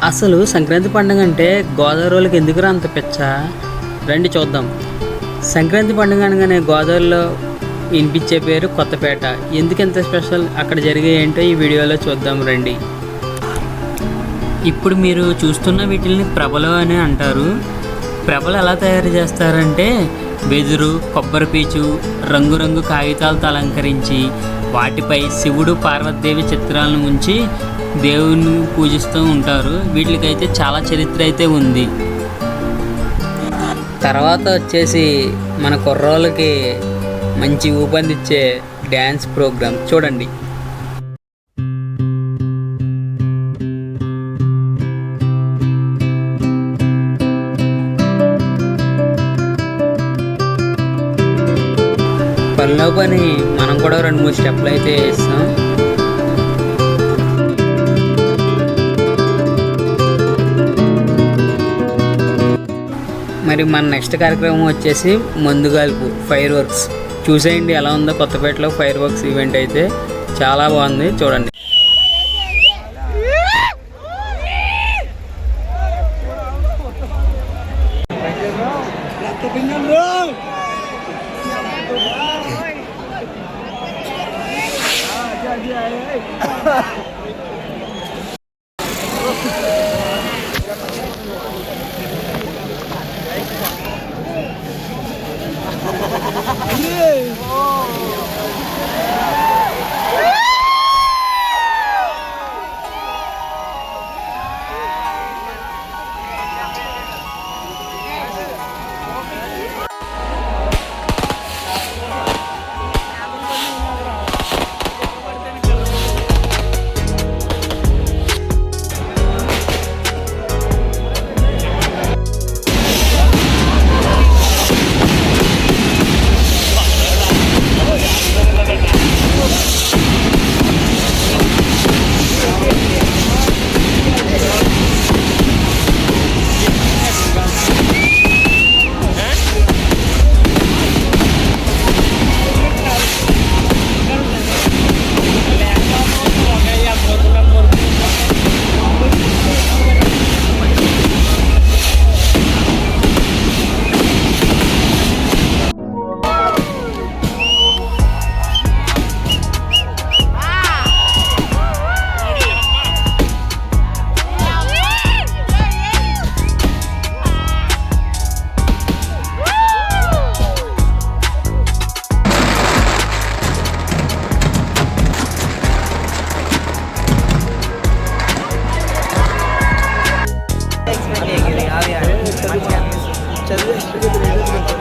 అసలు సంక్రాంతి పండుగ అంటే గోదావరిలోకి ఎందుకురా అంత పిచ్చ? రండి చూద్దాం. సంక్రాంతి పండుగ అనగానే గోదావరిలో వినిపించే పేరు కొత్తపేట. ఎందుకు ఎంత స్పెషల్, అక్కడ జరిగే ఏంటో ఈ వీడియోలో చూద్దాం రండి. ఇప్పుడు మీరు చూస్తున్న వీటిని ప్రభలు అని అంటారు. ప్రభలు ఎలా తయారు చేస్తారంటే వెదురు, కొబ్బరి పీచు, రంగురంగు కాగితాలతో అలంకరించి వాటిపై శివుడు, పార్వతీదేవి చిత్రాలను ఉంచి దేవుని పూజిస్తూ ఉంటారు. వీటికైతే చాలా చరిత్ర అయితే ఉంది. తర్వాత వచ్చేసి మన కుర్రోళ్ళకి మంచి ఊపందిచ్చే డ్యాన్స్ ప్రోగ్రామ్ చూడండి. పనిలో పని మనం కూడా 2-3 స్టెప్లు అయితే వేస్తాం. మరి మన నెక్స్ట్ కార్యక్రమం వచ్చేసి మందుగాల్పు ఫైర్ వర్క్స్. చూసేయండి ఎలా ఉందో కొత్తపేటలో ఫైర్ వర్క్స్ ఈవెంట్ అయితే చాలా బాగుంది, చూడండి. చదివే